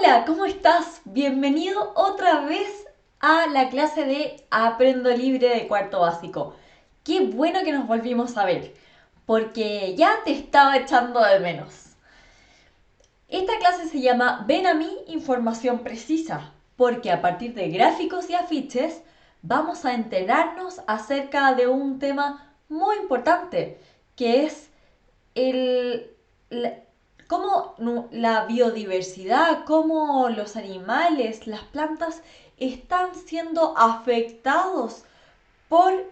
Hola, ¿cómo estás? Bienvenido otra vez a la clase de Aprendo Libre de cuarto básico. Qué bueno que nos volvimos a ver, porque ya te estaba echando de menos. Esta clase se llama Ven a mí, información precisa, porque a partir de gráficos y afiches vamos a enterarnos acerca de un tema muy importante, que es el, la- cómo la biodiversidad, cómo los animales, las plantas están siendo afectados por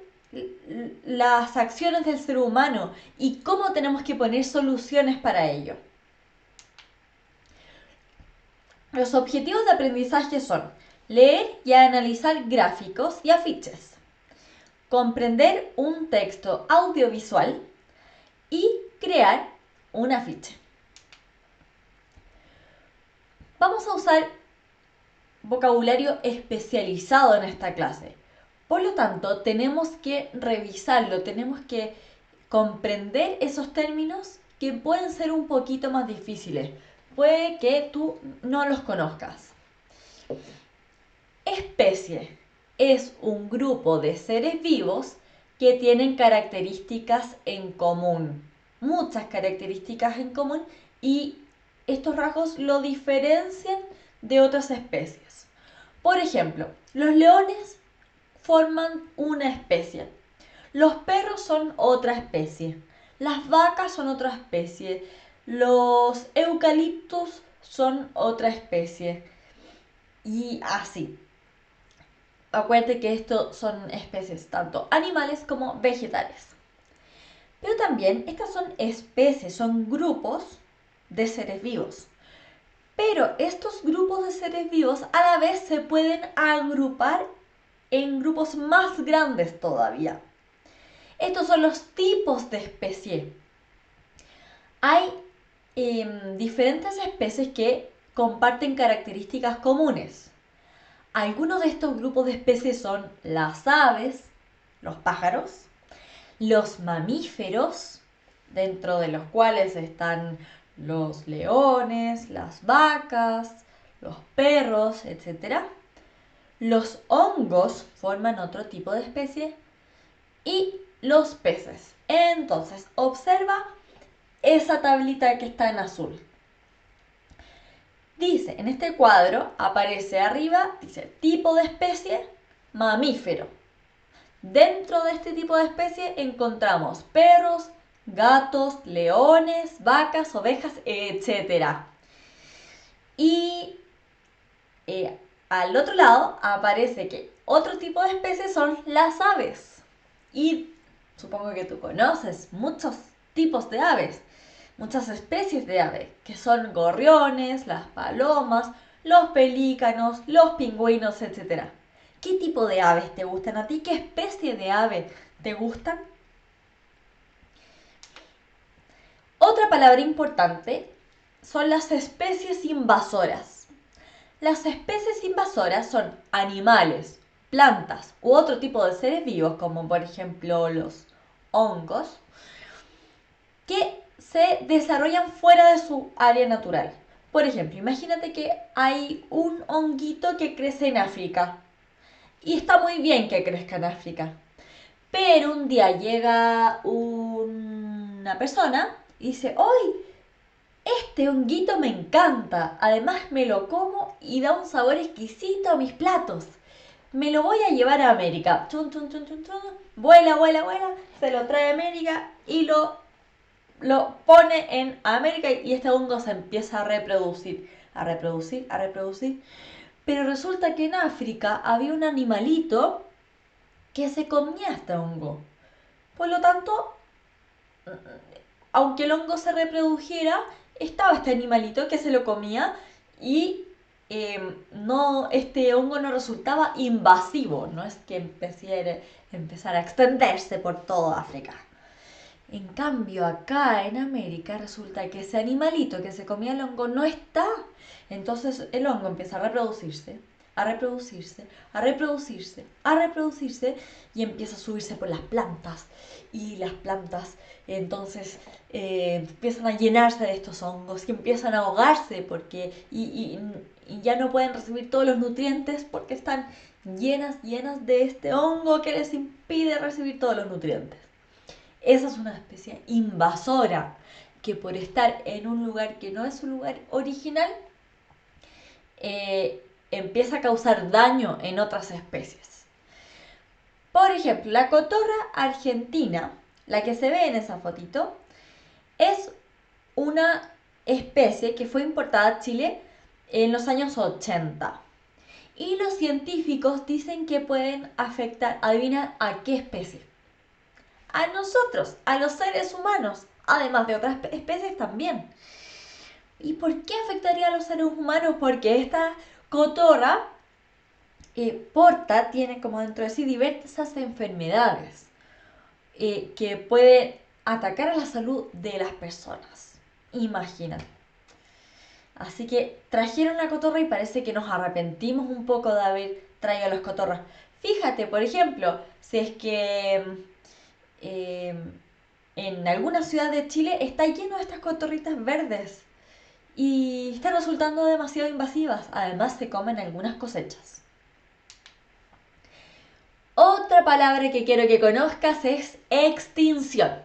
las acciones del ser humano y cómo tenemos que poner soluciones para ello. Los objetivos de aprendizaje son leer y analizar gráficos y afiches, comprender un texto audiovisual y crear un afiche. Vamos a usar vocabulario especializado en esta clase. Por lo tanto, tenemos que revisarlo, tenemos que comprender esos términos que pueden ser un poquito más difíciles. Puede que tú no los conozcas. Especie es un grupo de seres vivos que tienen características en común, muchas características en común, y estos rasgos lo diferencian de otras especies. Por ejemplo, los leones forman una especie, los perros son otra especie, las vacas son otra especie, los eucaliptos son otra especie y así. Acuérdate que estos son especies tanto animales como vegetales. Pero también estas son especies, son grupos de seres vivos. Pero estos grupos de seres vivos a la vez se pueden agrupar en grupos más grandes todavía. Estos son los tipos de especie. Hay diferentes especies que comparten características comunes. Algunos de estos grupos de especies son las aves, los pájaros, los mamíferos, dentro de los cuales están los leones, las vacas, los perros, etc. Los hongos forman otro tipo de especie y los peces. Entonces, observa esa tablita que está en azul. Dice, en este cuadro aparece arriba, dice tipo de especie, mamífero. Dentro de este tipo de especie encontramos perros, gatos, leones, vacas, ovejas, etc. Y al otro lado aparece que otro tipo de especies son las aves. Y supongo que tú conoces muchos tipos de aves, muchas especies de aves, que son gorriones, las palomas, los pelícanos, los pingüinos, etc. ¿Qué tipo de aves te gustan a ti? ¿Qué especie de ave te gustan? Otra palabra importante son las especies invasoras. Las especies invasoras son animales, plantas u otro tipo de seres vivos, como por ejemplo los hongos, que se desarrollan fuera de su área natural. Por ejemplo, imagínate que hay un honguito que crece en África. Y está muy bien que crezca en África. Pero un día llega una persona y dice, ¡ay! Este honguito me encanta. Además me lo como y da un sabor exquisito a mis platos. Me lo voy a llevar a América. Chun, chun, chun, chun, chun. Vuela, vuela, vuela. Se lo trae a América y lo pone en América y este hongo se empieza a reproducir. A reproducir, a reproducir. Pero resulta que en África había un animalito que se comía este hongo. Por lo tanto, aunque el hongo se reprodujera, estaba este animalito que se lo comía y este hongo no resultaba invasivo, no es que empezara a extenderse por toda África. En cambio, acá en América resulta que ese animalito que se comía el hongo no está. Entonces el hongo empieza a reproducirse, a reproducirse, a reproducirse, a reproducirse y empieza a subirse por las plantas. Y las plantas entonces empiezan a llenarse de estos hongos y empiezan a ahogarse y ya no pueden recibir todos los nutrientes porque están llenas de este hongo que les impide recibir todos los nutrientes. Esa es una especie invasora que por estar en un lugar que no es su lugar original, empieza a causar daño en otras especies. Por ejemplo, la cotorra argentina, la que se ve en esa fotito, es una especie que fue importada a Chile en los años 80. Y los científicos dicen que pueden afectar, adivina a qué especie. A nosotros, a los seres humanos, además de otras especies también. ¿Y por qué afectaría a los seres humanos? Porque esta cotorra tiene como dentro de sí diversas enfermedades que pueden atacar a la salud de las personas. Imagínate. Así que trajeron la cotorra y parece que nos arrepentimos un poco de haber traído las cotorras. Fíjate, por ejemplo, si es que en alguna ciudad de Chile está lleno de estas cotorritas verdes y están resultando demasiado invasivas. Además, se comen algunas cosechas. Otra palabra que quiero que conozcas es extinción.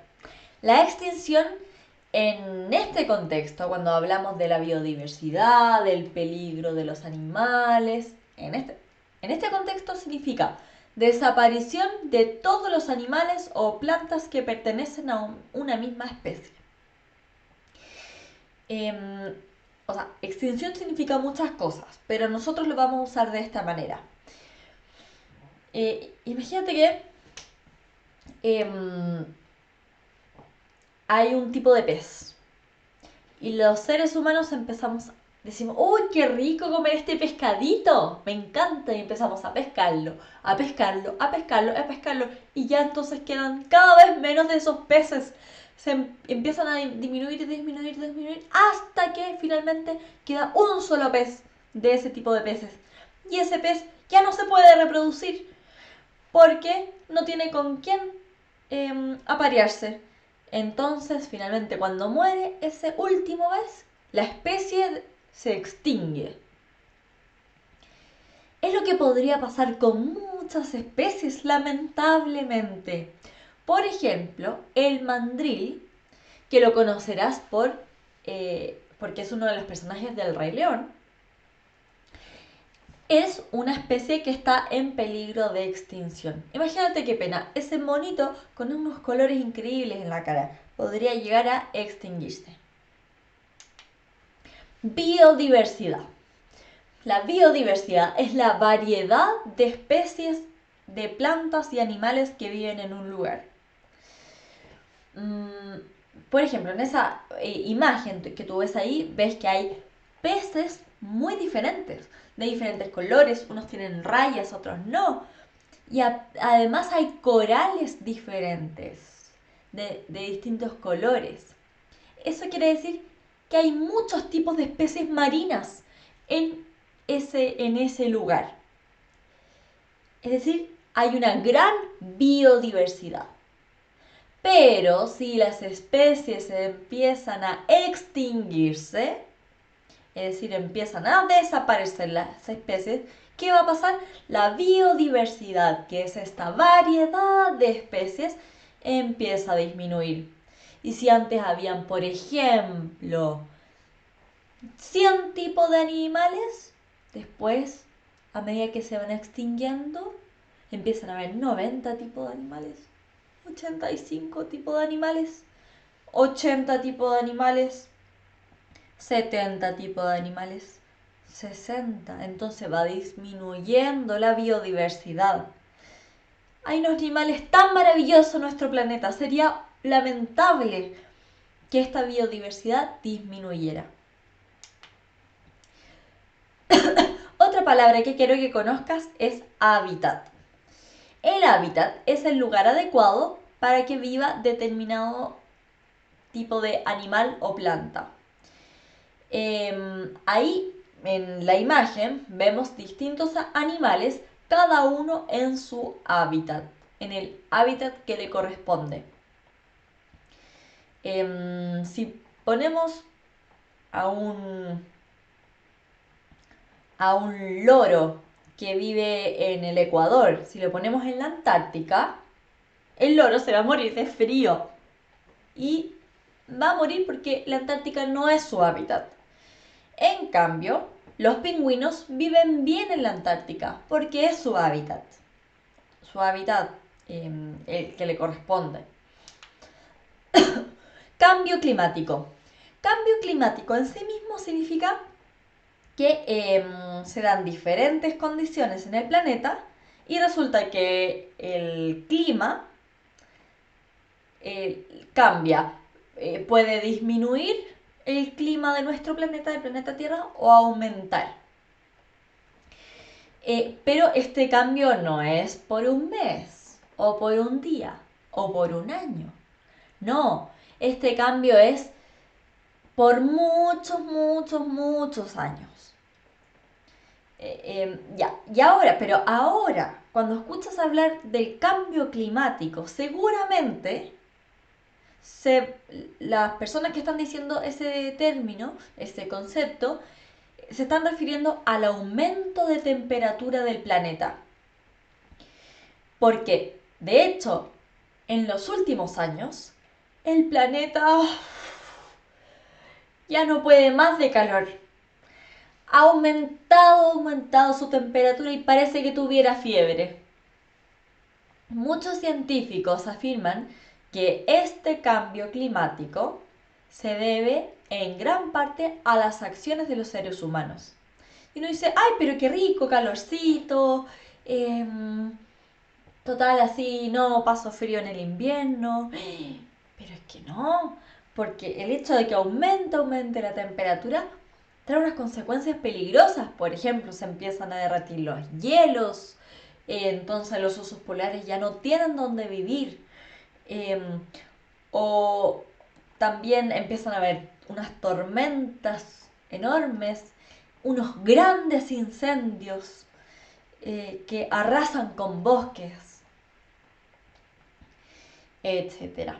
La extinción en este contexto, cuando hablamos de la biodiversidad, del peligro de los animales, en este contexto significa desaparición de todos los animales o plantas que pertenecen a una misma especie. O sea, extinción significa muchas cosas, pero nosotros lo vamos a usar de esta manera. Imagínate que hay un tipo de pez y los seres humanos decimos, ¡uy, qué rico comer este pescadito! Me encanta, y empezamos a pescarlo, a pescarlo, a pescarlo, a pescarlo, y ya entonces quedan cada vez menos de esos peces. Se empiezan a disminuir, hasta que finalmente queda un solo pez de ese tipo de peces. Y ese pez ya no se puede reproducir porque no tiene con quién aparearse. Entonces, finalmente, cuando muere ese último pez, la especie se extingue. Es lo que podría pasar con muchas especies, lamentablemente. Por ejemplo, el mandril, que lo conocerás porque es uno de los personajes del Rey León, es una especie que está en peligro de extinción. Imagínate qué pena, ese monito con unos colores increíbles en la cara podría llegar a extinguirse. Biodiversidad. La biodiversidad es la variedad de especies de plantas y animales que viven en un lugar. Por ejemplo, en esa imagen que tú ves ahí, ves que hay peces muy diferentes, de diferentes colores, unos tienen rayas, otros no. Y además hay corales diferentes, de distintos colores. Eso quiere decir que hay muchos tipos de especies marinas en ese lugar. Es decir, hay una gran biodiversidad. Pero si las especies empiezan a extinguirse, es decir, empiezan a desaparecer las especies, ¿qué va a pasar? La biodiversidad, que es esta variedad de especies, empieza a disminuir. Y si antes habían, por ejemplo, 100 tipos de animales, después, a medida que se van extinguiendo, empiezan a haber 90 tipos de animales, 85 tipos de animales, 80 tipos de animales, 70 tipos de animales, 60. Entonces va disminuyendo la biodiversidad. Hay unos animales tan maravillosos en nuestro planeta. Sería lamentable que esta biodiversidad disminuyera. Otra palabra que quiero que conozcas es hábitat. El hábitat es el lugar adecuado para que viva determinado tipo de animal o planta. Ahí en la imagen vemos distintos animales, cada uno en su hábitat, en el hábitat que le corresponde. Si ponemos a un loro que vive en el Ecuador, si lo ponemos en la Antártica, el loro se va a morir de frío y va a morir porque la Antártica no es su hábitat. En cambio, los pingüinos viven bien en la Antártica porque es su hábitat, el que le corresponde. Cambio climático. Cambio climático en sí mismo significa que se dan diferentes condiciones en el planeta y resulta que el clima cambia. Puede disminuir el clima de nuestro planeta, del planeta Tierra, o aumentar. Pero este cambio no es por un mes, o por un día, o por un año. No, este cambio es por muchos, muchos, muchos años. Pero ahora, cuando escuchas hablar del cambio climático, seguramente las personas que están diciendo ese término, ese concepto, se están refiriendo al aumento de temperatura del planeta. Porque, de hecho, en los últimos años, el planeta ya no puede más de calor. Ha aumentado su temperatura y parece que tuviera fiebre. Muchos científicos afirman que este cambio climático se debe en gran parte a las acciones de los seres humanos. Y uno dice, ay, pero qué rico, calorcito, total así, no paso frío en el invierno. Pero es que no, porque el hecho de que aumente la temperatura trae unas consecuencias peligrosas. Por ejemplo, se empiezan a derretir los hielos, entonces los osos polares ya no tienen dónde vivir. O también empiezan a haber unas tormentas enormes, unos grandes incendios que arrasan con bosques, etcétera.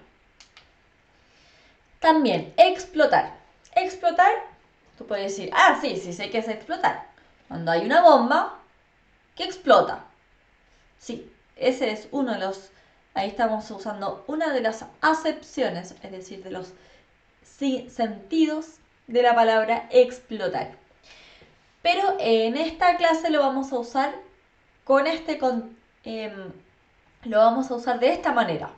También, explotar. Explotar, tú puedes decir, sí, sé que es explotar. Cuando hay una bomba que explota. Sí, ese es uno de los... Ahí estamos usando una de las acepciones, es decir, de los sentidos de la palabra explotar. Pero en esta clase lo vamos a usar lo vamos a usar de esta manera.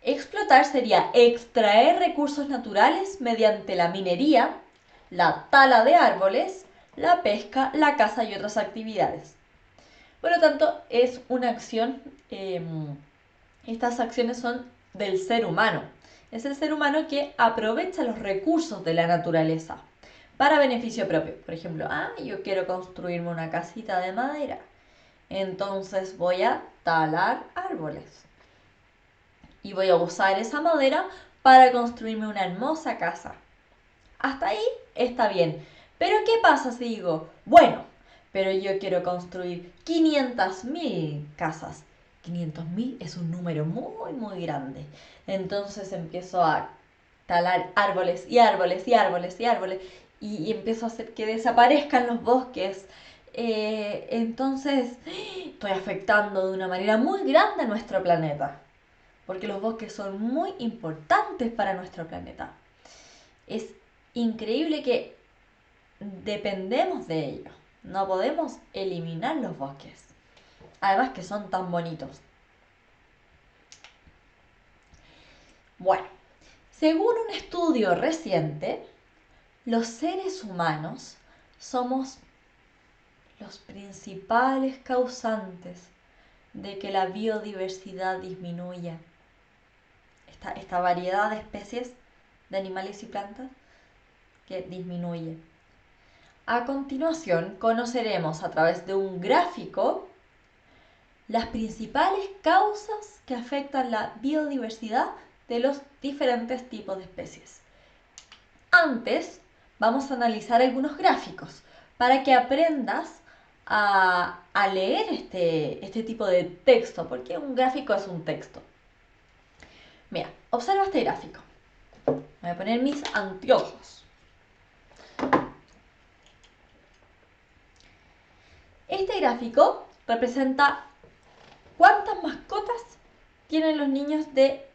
Explotar sería extraer recursos naturales mediante la minería, la tala de árboles, la pesca, la caza y otras actividades. Por lo tanto, es una acción, estas acciones son del ser humano. Es el ser humano que aprovecha los recursos de la naturaleza para beneficio propio. Por ejemplo, yo quiero construirme una casita de madera, entonces voy a talar árboles y voy a usar esa madera para construirme una hermosa casa. Hasta ahí está bien. Pero ¿qué pasa si digo, bueno, pero yo quiero construir 500.000 casas? 500.000 es un número muy, muy grande. Entonces empiezo a talar árboles y árboles y árboles y árboles y empiezo a hacer que desaparezcan los bosques. Entonces estoy afectando de una manera muy grande a nuestro planeta, porque los bosques son muy importantes para nuestro planeta. Es increíble que dependemos de ellos. No podemos eliminar los bosques. Además que son tan bonitos. Bueno, según un estudio reciente, los seres humanos somos los principales causantes de que la biodiversidad disminuya. Esta variedad de especies de animales y plantas que disminuye. A continuación, conoceremos a través de un gráfico las principales causas que afectan la biodiversidad de los diferentes tipos de especies. Antes, vamos a analizar algunos gráficos para que aprendas a leer este tipo de texto, porque un gráfico es un texto. Mira, observa este gráfico. Voy a poner mis anteojos. Este gráfico representa cuántas mascotas tienen los niños de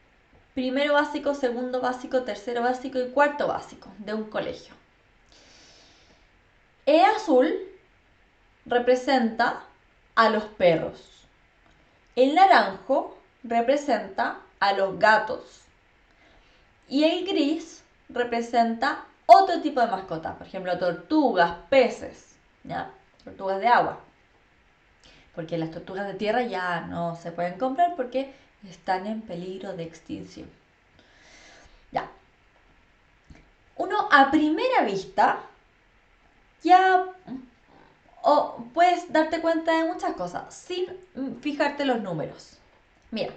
primero básico, segundo básico, tercero básico y cuarto básico de un colegio. El azul representa a los perros. El naranjo representa a los gatos. Y el gris representa otro tipo de mascotas, por ejemplo, tortugas, peces, ¿ya? Tortugas de agua. Porque las tortugas de tierra ya no se pueden comprar porque están en peligro de extinción. Ya. Uno a primera vista ya puedes darte cuenta de muchas cosas sin fijarte los números. Mira,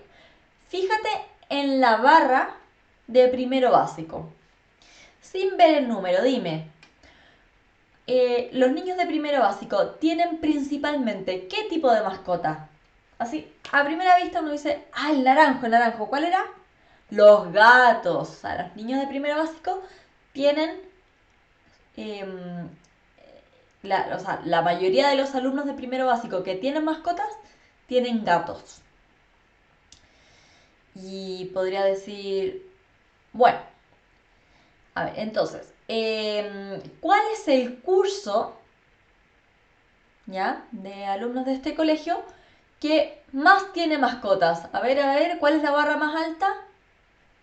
fíjate en la barra de primero básico. Sin ver el número, dime, los niños de primero básico tienen principalmente ¿qué tipo de mascota? Así, a primera vista uno dice, el naranjo, ¿cuál era? Los gatos. O sea, los niños de primero básico tienen, la mayoría de los alumnos de primero básico que tienen mascotas, tienen gatos. Y podría decir, bueno, a ver, entonces, ¿cuál es el curso, ya, de alumnos de este colegio que más tiene mascotas? A ver, ¿cuál es la barra más alta?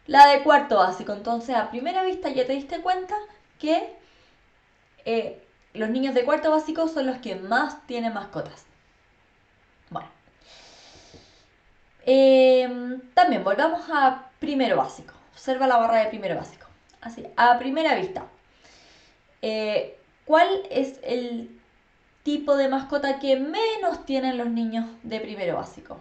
La de cuarto básico. Entonces, a primera vista ya te diste cuenta que los niños de cuarto básico son los que más tienen mascotas. Bueno. También volvamos a primero básico. Observa la barra de primero básico. Así, a primera vista. ¿Cuál es el tipo de mascota que menos tienen los niños de primero básico?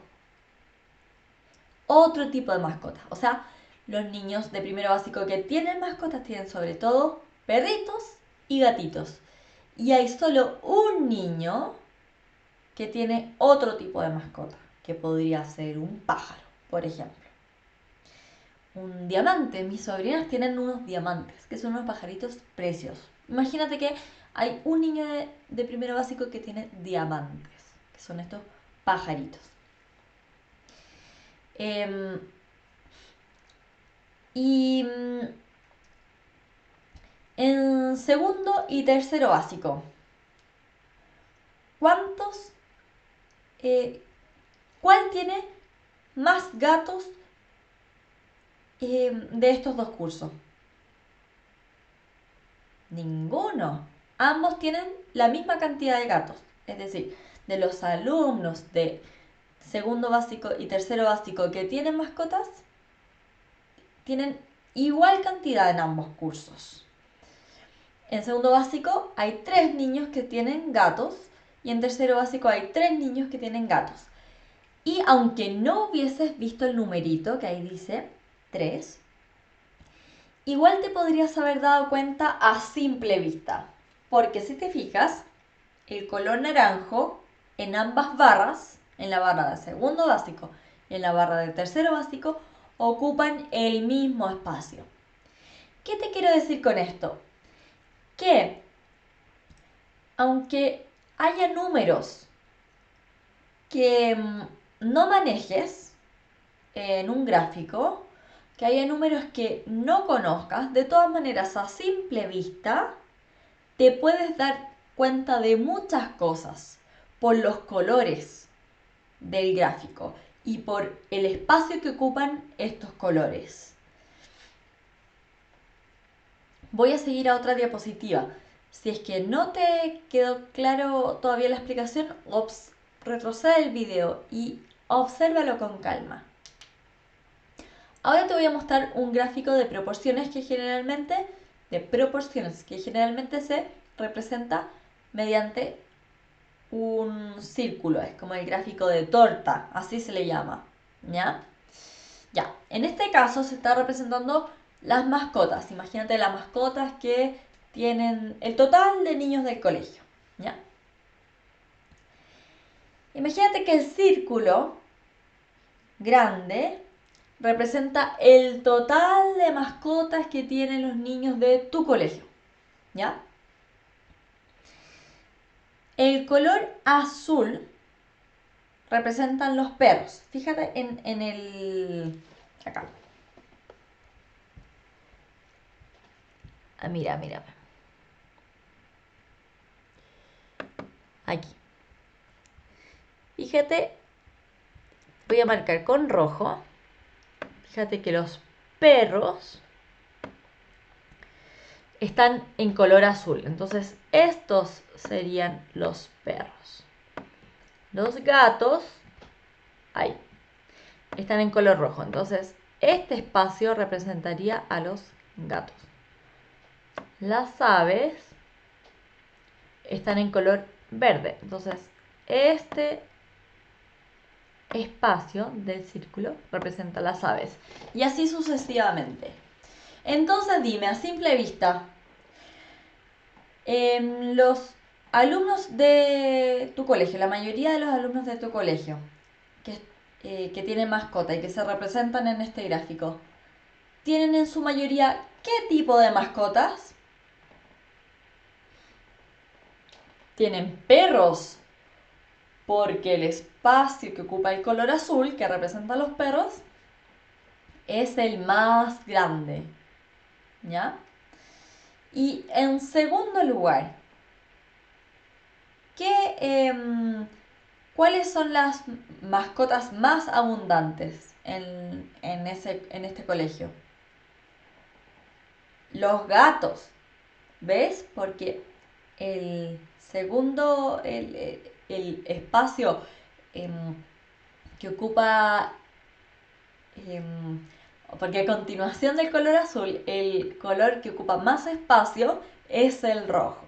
Otro tipo de mascota. O sea, los niños de primero básico que tienen mascotas tienen sobre todo perritos y gatitos. Y hay solo un niño que tiene otro tipo de mascota, que podría ser un pájaro, por ejemplo. Un diamante. Mis sobrinas tienen unos diamantes, que son unos pajaritos preciosos. Imagínate que hay un niño de primero básico que tiene diamantes, que son estos pajaritos. En segundo y tercero básico, ¿cuál tiene más gatos de estos dos cursos? Ninguno. Ambos tienen la misma cantidad de gatos. Es decir, de los alumnos de segundo básico y tercero básico que tienen mascotas, tienen igual cantidad en ambos cursos. En segundo básico hay 3 niños que tienen gatos y en tercero básico hay 3 niños que tienen gatos. Y aunque no hubieses visto el numerito que ahí dice 3, igual te podrías haber dado cuenta a simple vista. Porque si te fijas, el color naranjo en ambas barras, en la barra de segundo básico y en la barra de tercero básico, ocupan el mismo espacio. ¿Qué te quiero decir con esto? Que aunque haya números que no manejes en un gráfico, que haya números que no conozcas, de todas maneras a simple vista te puedes dar cuenta de muchas cosas por los colores del gráfico y por el espacio que ocupan estos colores. Voy a seguir a otra diapositiva. Si es que no te quedó claro todavía la explicación, retrocede el video y obsérvalo con calma. Ahora te voy a mostrar un gráfico de proporciones que generalmente se representa mediante un círculo. Es como el gráfico de torta, así se le llama. ¿Ya? Ya, en este caso se está representando las mascotas. Imagínate las mascotas que tienen el total de niños del colegio, ¿ya? Imagínate que el círculo grande representa el total de mascotas que tienen los niños de tu colegio, ¿ya? El color azul representan los perros. Fíjate en el... acá. Ah, mira. Aquí. Fíjate, voy a marcar con rojo. Fíjate que los perros están en color azul. Entonces, estos serían los perros. Los gatos, ahí, están en color rojo. Entonces, este espacio representaría a los gatos. Las aves están en color verde. Entonces, este espacio del círculo representa las aves. Y así sucesivamente. Entonces, dime, a simple vista, los alumnos de tu colegio, la mayoría de los alumnos de tu colegio que tienen mascota y que se representan en este gráfico, ¿tienen en su mayoría qué tipo de mascotas? Tienen perros, porque el espacio que ocupa el color azul, que representa a los perros, es el más grande, ¿ya? Y en segundo lugar, ¿cuáles son las mascotas más abundantes en este colegio? Los gatos, ¿ves? Porque el segundo, el espacio que ocupa, porque a continuación del color azul, el color que ocupa más espacio es el rojo,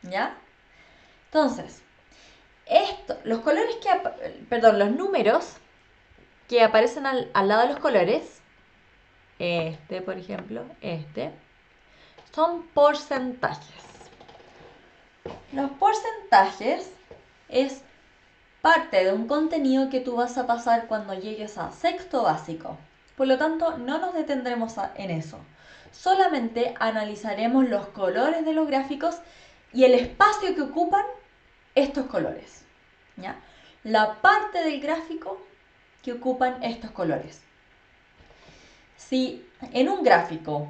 ¿ya? Entonces, los colores los números que aparecen al lado de los colores, por ejemplo, son porcentajes. Los porcentajes es parte de un contenido que tú vas a pasar cuando llegues a sexto básico. Por lo tanto, no nos detendremos en eso. Solamente analizaremos los colores de los gráficos y el espacio que ocupan estos colores, ¿ya? La parte del gráfico que ocupan estos colores. Si en un gráfico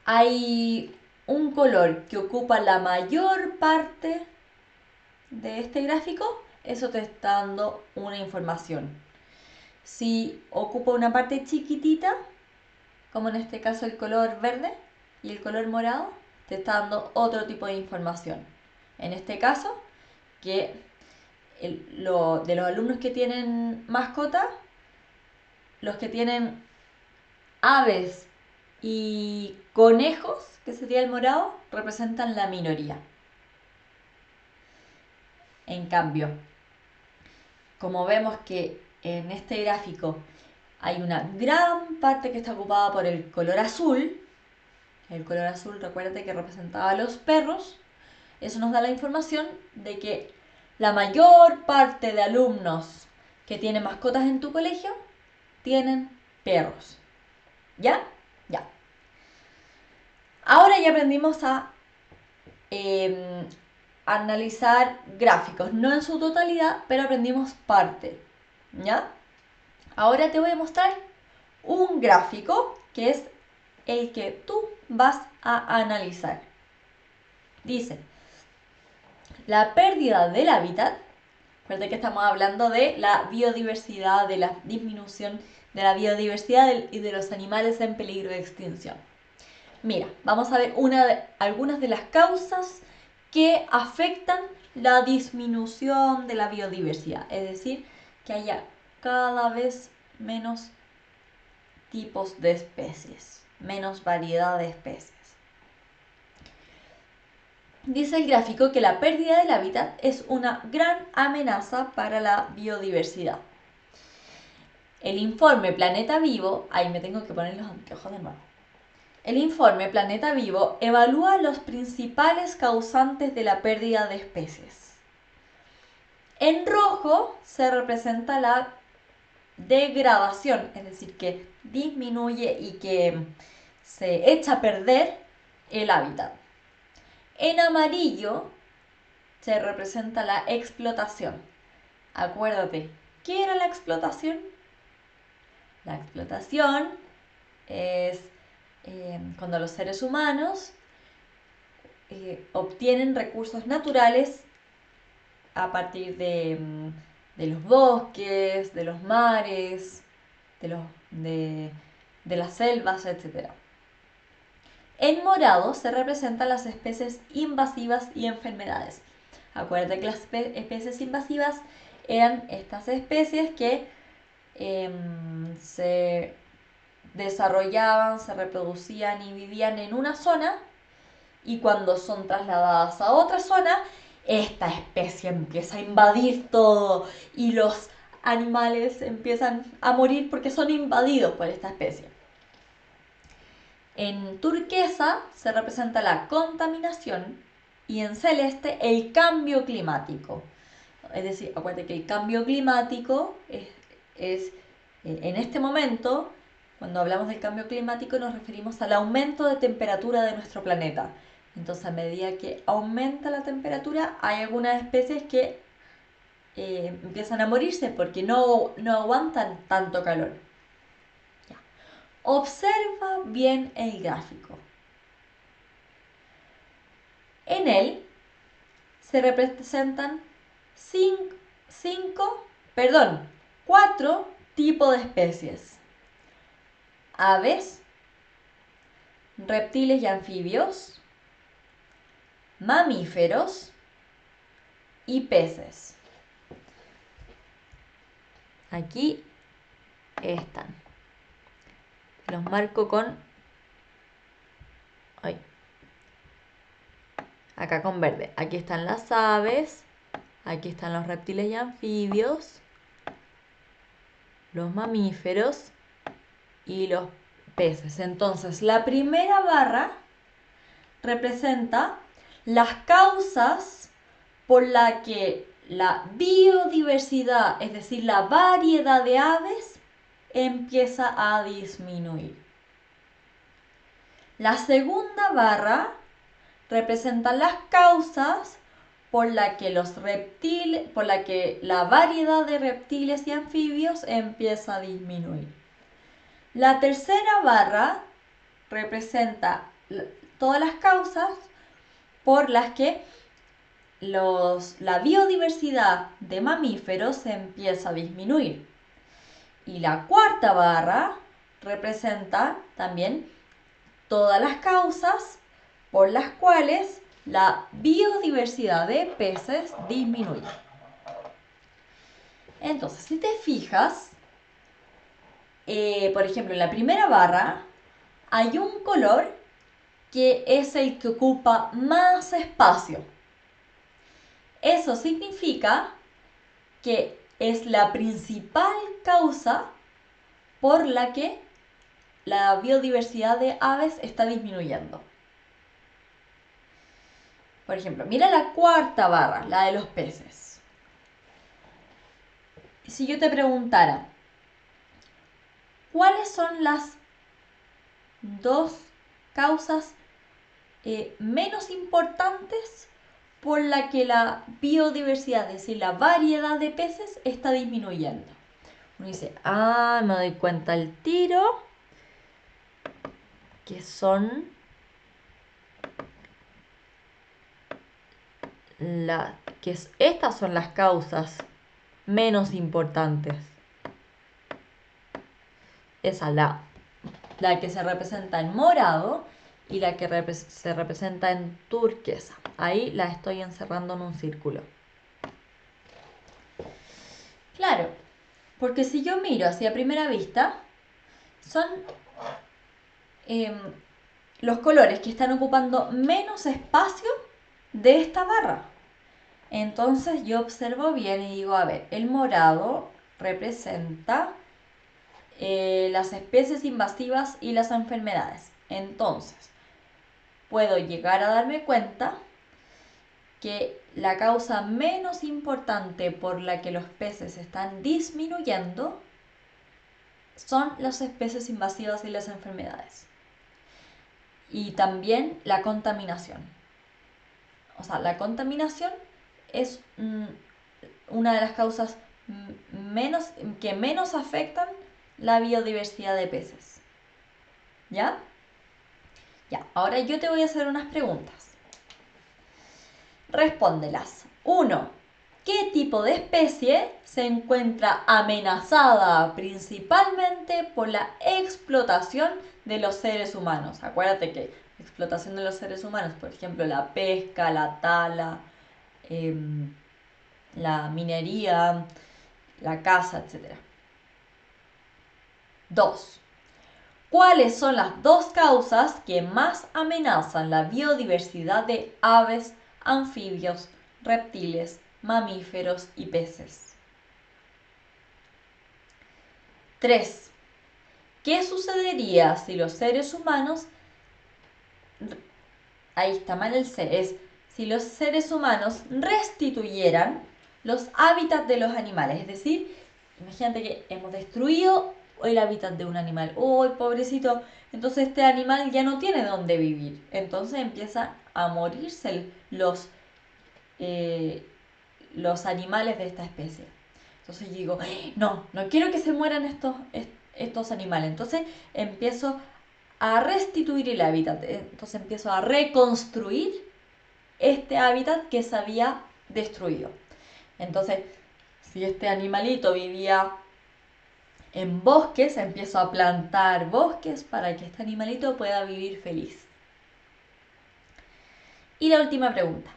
hay un color que ocupa la mayor parte de este gráfico, eso te está dando una información. Si ocupa una parte chiquitita, como en este caso el color verde y el color morado, te está dando otro tipo de información. En este caso, que de los alumnos que tienen mascota, los que tienen aves y conejos, que sería el morado, representan la minoría. En cambio, como vemos que en este gráfico hay una gran parte que está ocupada por el color azul recuérdate que representaba a los perros, eso nos da la información de que la mayor parte de alumnos que tienen mascotas en tu colegio tienen perros. ¿Ya? Ya. Ahora ya aprendimos a analizar gráficos, no en su totalidad, pero aprendimos parte. ¿Ya? Ahora te voy a mostrar un gráfico que es el que tú vas a analizar. Dice, la pérdida del hábitat, recuerda que estamos hablando de la biodiversidad, de la disminución de la biodiversidad y de los animales en peligro de extinción. Mira, vamos a ver algunas de las causas que afectan la disminución de la biodiversidad, es decir, que haya cada vez menos tipos de especies, menos variedad de especies. Dice el gráfico que la pérdida del hábitat es una gran amenaza para la biodiversidad. El informe Planeta Vivo, ahí me tengo que poner los anteojos de nuevo. El informe Planeta Vivo evalúa los principales causantes de la pérdida de especies. En rojo se representa la degradación, es decir, que disminuye y que se echa a perder el hábitat. En amarillo se representa la explotación. Acuérdate, ¿qué era la explotación? La explotación es cuando los seres humanos obtienen recursos naturales a partir de los bosques, de los mares, de las selvas, etc. En morado se representan las especies invasivas y enfermedades. Acuérdate que las especies invasivas eran estas especies que se desarrollaban, se reproducían y vivían en una zona, y cuando son trasladadas a otra zona, esta especie empieza a invadir todo y los animales empiezan a morir porque son invadidos por esta especie. En turquesa se representa la contaminación y en celeste el cambio climático. Es decir, acuérdate que el cambio climático es en este momento, cuando hablamos del cambio climático, nos referimos al aumento de temperatura de nuestro planeta. Entonces, a medida que aumenta la temperatura, hay algunas especies que empiezan a morirse porque no aguantan tanto calor. Ya. Observa bien el gráfico. En él se representan cuatro tipos de especies: aves, reptiles y anfibios, mamíferos y peces. Aquí están. Los marco con... acá con verde. Aquí están las aves, aquí están los reptiles y anfibios, los mamíferos y los peces. Entonces, la primera barra representa las causas por las que la biodiversidad, es decir, la variedad de aves, empieza a disminuir. La segunda barra representa las causas por la que la variedad de reptiles y anfibios empieza a disminuir. La tercera barra representa todas las causas por las que la biodiversidad de mamíferos empieza a disminuir. Y la cuarta barra representa también todas las causas por las cuales la biodiversidad de peces disminuye. Entonces, si te fijas, por ejemplo, en la primera barra hay un color que es el que ocupa más espacio. Eso significa que es la principal causa por la que la biodiversidad de aves está disminuyendo. Por ejemplo, mira la cuarta barra, la de los peces. Si yo te preguntara, ¿cuáles son las dos causas menos importantes por la que la biodiversidad, es decir, la variedad de peces, está disminuyendo? Uno dice, me doy cuenta al tiro que son estas son las causas menos importantes. Esa la que se representa en morado y la que se representa en turquesa. Ahí la estoy encerrando en un círculo. Claro, porque si yo miro hacia primera vista, son los colores que están ocupando menos espacio de esta barra. Entonces yo observo bien y digo, a ver, el morado representa las especies invasivas y las enfermedades. Entonces, puedo llegar a darme cuenta que la causa menos importante por la que los peces están disminuyendo son las especies invasivas y las enfermedades. Y también la contaminación. O sea, la contaminación es una de las causas que menos afectan la biodiversidad de peces. ¿Ya? Ya, ahora yo te voy a hacer unas preguntas. Respóndelas. 1. ¿Qué tipo de especie se encuentra amenazada principalmente por la explotación de los seres humanos? Acuérdate que explotación de los seres humanos, por ejemplo, la pesca, la tala, la minería, la caza, etc. 2. ¿Cuáles son las dos causas que más amenazan la biodiversidad de aves, anfibios, reptiles, mamíferos y peces? 3. ¿Qué sucedería si los seres humanos... Ahí está mal el C, es si los seres humanos restituyeran los hábitats de los animales. Es decir, imagínate que hemos destruido el hábitat de un animal. ¡Uy, pobrecito! Entonces este animal ya no tiene dónde vivir. Entonces empiezan a morirse los animales de esta especie. Entonces yo digo, no quiero que se mueran estos animales. Entonces empiezo a restituir el hábitat. Entonces empiezo a reconstruir este hábitat que se había destruido. Entonces, si este animalito vivía en bosques, empiezo a plantar bosques para que este animalito pueda vivir feliz. Y la última pregunta.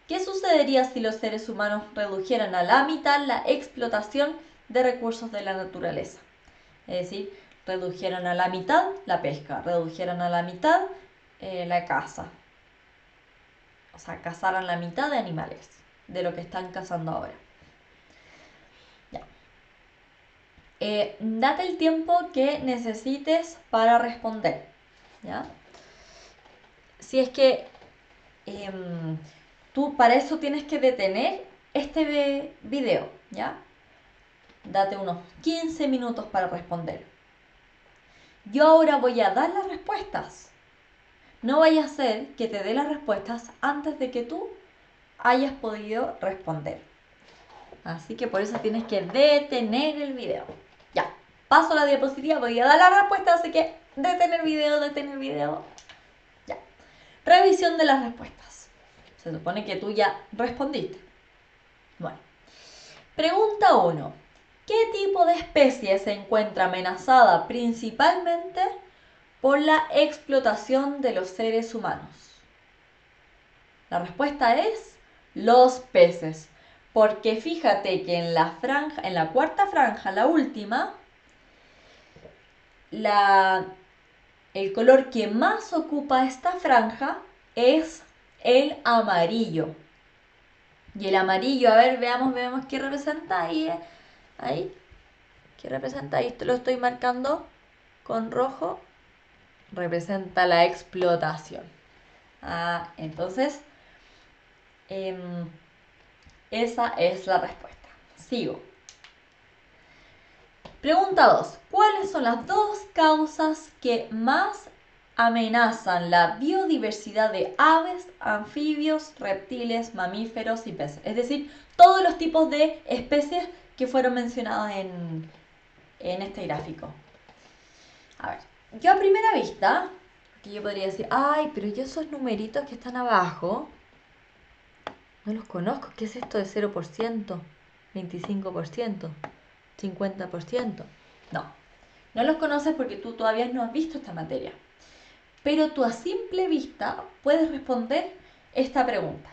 ¿Qué sucedería si los seres humanos redujeran a la mitad la explotación de recursos de la naturaleza? Es decir, redujeran a la mitad la pesca, redujeran a la mitad la caza. O sea, cazaran la mitad de animales de lo que están cazando ahora. Ya. Date el tiempo que necesites para responder. ¿Ya? Si es que tú para eso tienes que detener este video, ¿ya? Date unos 15 minutos para responder. Yo ahora voy a dar las respuestas. No vaya a ser que te dé las respuestas antes de que tú hayas podido responder. Así que por eso tienes que detener el video. Ya, paso la diapositiva, voy a dar la respuesta, así que detener video. Ya. Revisión de las respuestas. Se supone que tú ya respondiste. Bueno. Pregunta 1. ¿Qué tipo de especie se encuentra amenazada principalmente por la explotación de los seres humanos? La respuesta es los peces. Porque fíjate que en la cuarta franja, la última, el color que más ocupa esta franja es el amarillo. Y el amarillo, a ver, veamos qué representa ahí. ¿Qué representa ahí? Lo estoy marcando con rojo. Representa la explotación. Entonces, esa es la respuesta. Sigo. Pregunta 2. ¿Cuáles son las dos causas que más amenazan la biodiversidad de aves, anfibios, reptiles, mamíferos y peces? Es decir, todos los tipos de especies que fueron mencionadas en este gráfico. A ver, yo a primera vista, que yo podría decir, ay, pero yo esos numeritos que están abajo, no los conozco. ¿Qué es esto de 0%, 25%, 50%? No los conoces porque tú todavía no has visto esta materia. Pero tú a simple vista puedes responder esta pregunta.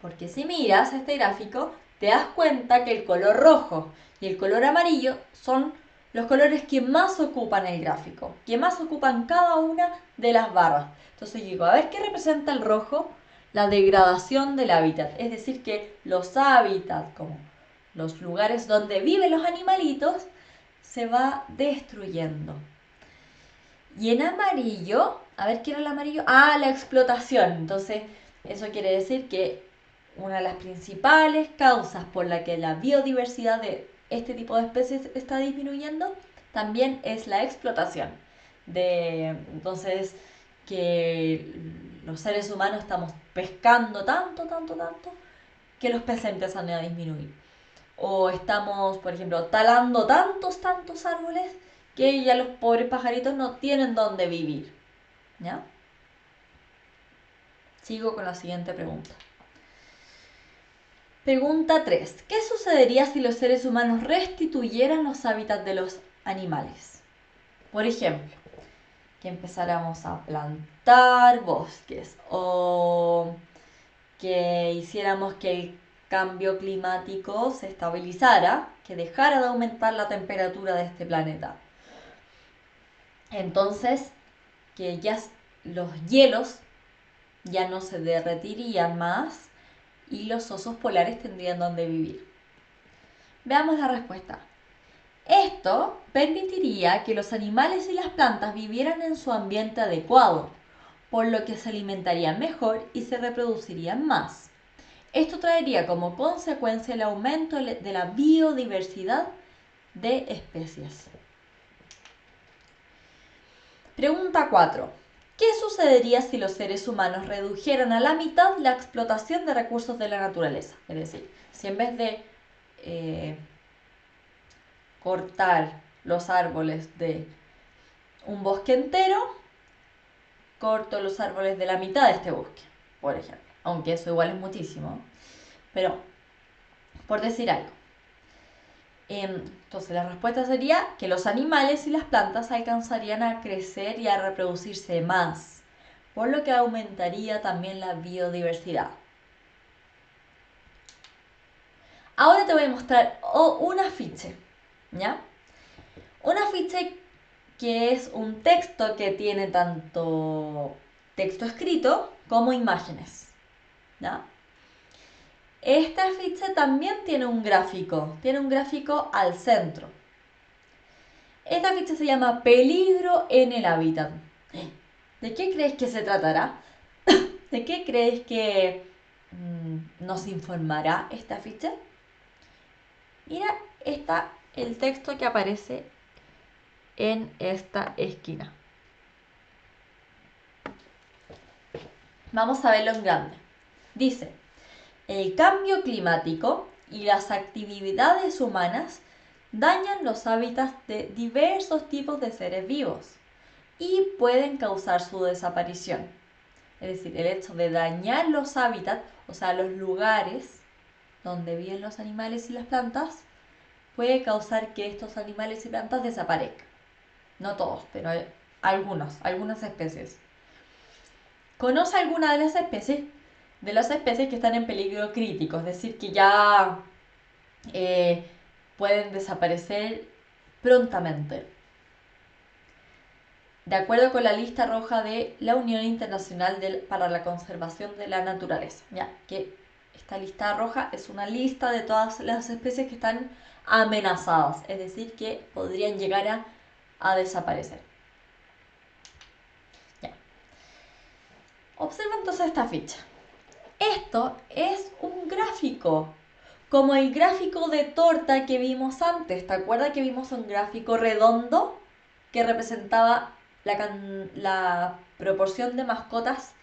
Porque si miras este gráfico, te das cuenta que el color rojo y el color amarillo son los colores que más ocupan el gráfico, que más ocupan cada una de las barras. Entonces digo, a ver qué representa el rojo, la degradación del hábitat. Es decir, que los hábitats, como los lugares donde viven los animalitos, se va destruyendo. Y en amarillo, a ver qué era el amarillo. Ah, la explotación. Entonces, eso quiere decir que una de las principales causas por la que la biodiversidad de este tipo de especies está disminuyendo también es la explotación. Entonces, que los seres humanos estamos pescando tanto, tanto, tanto, que los peces empiezan a disminuir. O estamos, por ejemplo, talando tantos, tantos árboles que ya los pobres pajaritos no tienen dónde vivir. ¿Ya? Sigo con la siguiente pregunta. Pregunta 3. ¿Qué sucedería si los seres humanos restituyeran los hábitats de los animales? Por ejemplo, que empezáramos a plantar bosques o que hiciéramos que el cambio climático se estabilizara, que dejara de aumentar la temperatura de este planeta. Entonces, que ya los hielos ya no se derretirían más y los osos polares tendrían donde vivir. Veamos la respuesta. Esto permitiría que los animales y las plantas vivieran en su ambiente adecuado, por lo que se alimentarían mejor y se reproducirían más. Esto traería como consecuencia el aumento de la biodiversidad de especies. Pregunta 4. ¿Qué sucedería si los seres humanos redujeran a la mitad la explotación de recursos de la naturaleza? Es decir, si en vez de cortar los árboles de un bosque entero, corto los árboles de la mitad de este bosque, por ejemplo. Aunque eso igual es muchísimo. Pero, por decir algo. Entonces la respuesta sería que los animales y las plantas alcanzarían a crecer y a reproducirse más, por lo que aumentaría también la biodiversidad. Ahora te voy a mostrar un afiche, ¿ya? Un afiche que es un texto que tiene tanto texto escrito como imágenes, ¿ya? Este afiche también tiene un gráfico al centro. Este afiche se llama Peligro en el hábitat. ¿De qué crees que se tratará? ¿De qué crees que nos informará este afiche? Mira, está el texto que aparece en esta esquina. Vamos a verlo en grande. Dice, el cambio climático y las actividades humanas dañan los hábitats de diversos tipos de seres vivos y pueden causar su desaparición. Es decir, el hecho de dañar los hábitats, o sea, los lugares donde viven los animales y las plantas, puede causar que estos animales y plantas desaparezcan. No todos, pero algunas especies. ¿Conoce alguna de las especies? De las especies que están en peligro crítico, es decir, que ya pueden desaparecer prontamente. De acuerdo con la lista roja de la Unión Internacional para la Conservación de la Naturaleza, ya que esta lista roja es una lista de todas las especies que están amenazadas, es decir, que podrían llegar a desaparecer. Ya. Observa entonces esta ficha. Esto es un gráfico, como el gráfico de torta que vimos antes. ¿Te acuerdas que vimos un gráfico redondo que representaba la proporción de mascotas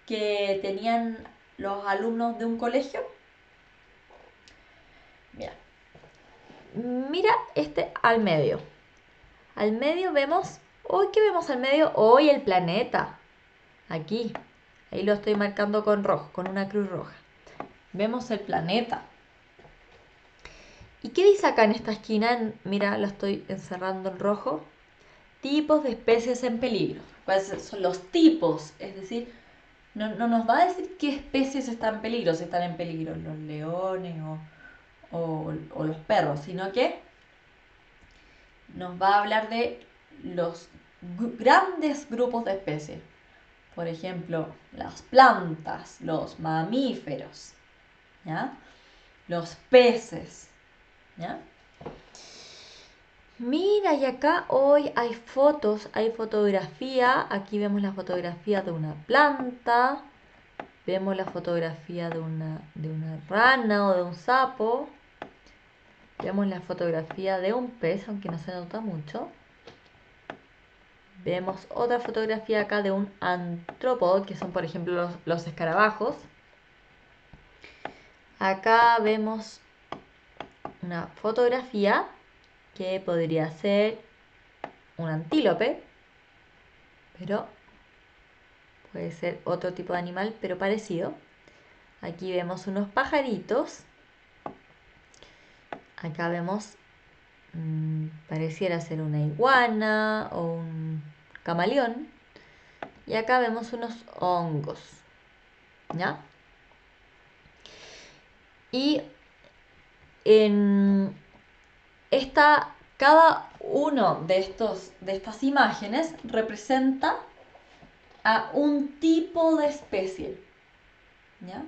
que tenían los alumnos de un colegio? Mira este al medio. Al medio vemos, hoy ¿qué vemos al medio? Hoy el planeta. Aquí, ahí lo estoy marcando con rojo, con una cruz roja. Vemos el planeta. ¿Y qué dice acá en esta esquina? Mira, lo estoy encerrando en rojo. Tipos de especies en peligro. ¿Cuáles son los tipos? Es decir, no nos va a decir qué especies están en peligro, si están en peligro los leones o los perros, sino que nos va a hablar de los grandes grupos de especies. Por ejemplo, las plantas, los mamíferos, ¿ya? Los peces, ¿ya? Mira, y acá hoy hay fotos, hay fotografía. Aquí vemos la fotografía de una planta. Vemos la fotografía de una rana o de un sapo. Vemos la fotografía de un pez, aunque no se nota mucho. Vemos otra fotografía acá de un artrópodo, que son por ejemplo los escarabajos. Acá vemos una fotografía que podría ser un antílope, pero puede ser otro tipo de animal, pero parecido. Aquí vemos unos pajaritos. Acá vemos, pareciera ser una iguana o un camaleón. Y acá vemos unos hongos, ¿ya? Y en cada uno de estas imágenes representa a un tipo de especie, ¿ya?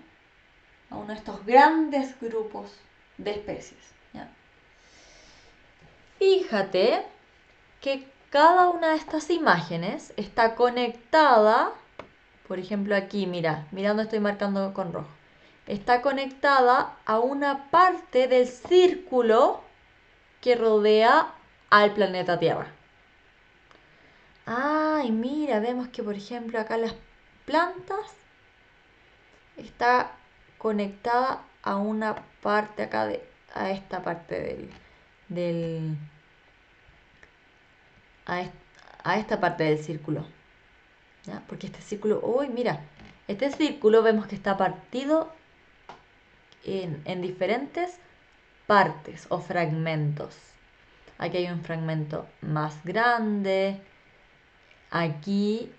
A uno de estos grandes grupos de especies, ¿ya? Fíjate que cada una de estas imágenes está conectada, por ejemplo aquí, mira donde estoy marcando con rojo, está conectada a una parte del círculo que rodea al planeta Tierra. Ah, y mira, vemos que por ejemplo acá las plantas está conectada a una parte acá a esta parte del a esta parte del círculo, ¿ya? Porque este círculo, uy, mira, este círculo vemos que está partido en diferentes partes o fragmentos. Aquí hay un fragmento más grande. Aquí,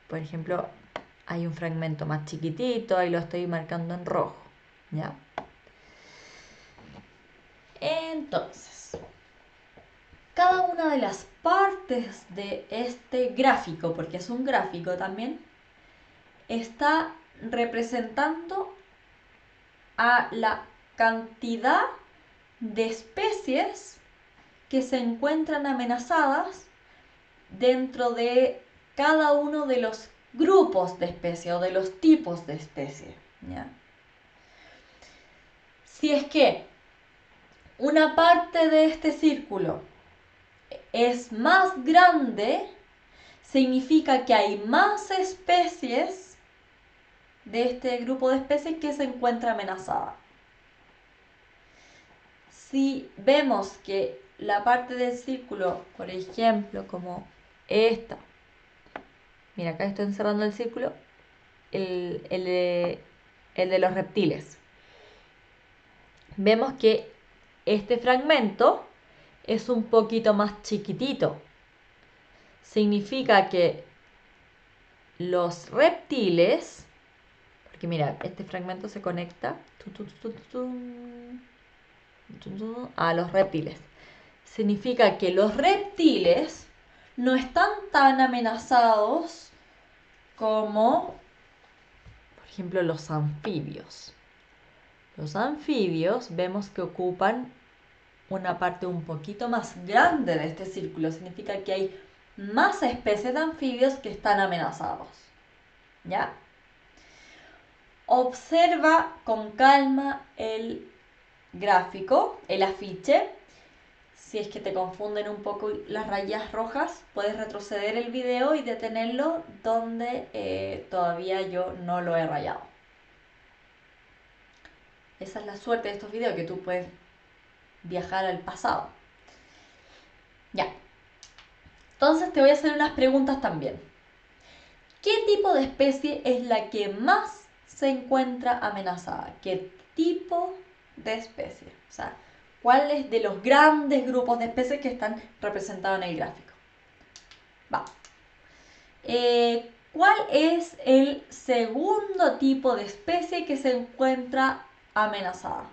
por ejemplo, hay un fragmento más chiquitito. Ahí lo estoy marcando en rojo, ¿ya? Entonces, cada una de las partes de este gráfico, porque es un gráfico también, está representando a la cantidad de especies que se encuentran amenazadas dentro de cada uno de los grupos de especies o de los tipos de especies, ¿ya? Si es que una parte de este círculo es más grande, significa que hay más especies de este grupo de especies que se encuentra amenazada. Si vemos que la parte del círculo, por ejemplo, como esta, mira, acá estoy encerrando el círculo, el de los reptiles. Vemos que este fragmento es un poquito más chiquitito. Significa que los reptiles, porque mira, este fragmento se conecta a los reptiles. Significa que los reptiles no están tan amenazados como, por ejemplo, los anfibios. Los anfibios vemos que ocupan una parte un poquito más grande de este círculo. Significa que hay más especies de anfibios que están amenazados, ¿ya? Observa con calma el gráfico, el afiche. Si es que te confunden un poco las rayas rojas, puedes retroceder el video y detenerlo donde todavía yo no lo he rayado. Esa es la suerte de estos videos, que tú puedes viajar al pasado. Ya. Entonces te voy a hacer unas preguntas también. ¿Qué tipo de especie es la que más se encuentra amenazada? ¿Qué tipo de especie? O sea, ¿cuáles de los grandes grupos de especies que están representados en el gráfico? Va. ¿Cuál es el segundo tipo de especie que se encuentra amenazada?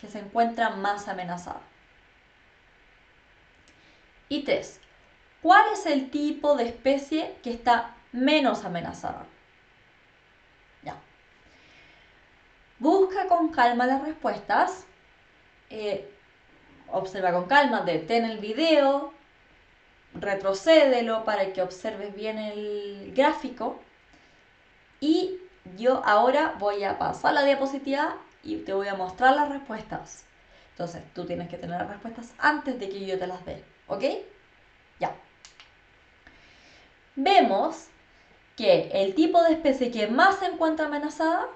Que se encuentra más amenazada. Y 3. ¿Cuál es el tipo de especie que está menos amenazada? Ya. Busca con calma las respuestas. observa con calma, detén el video, retrocédelo para que observes bien el gráfico. Y yo ahora voy a pasar la diapositiva y te voy a mostrar las respuestas. Entonces, tú tienes que tener las respuestas antes de que yo te las dé, ¿ok? Ya. Vemos que el tipo de especie que más se encuentra amenazada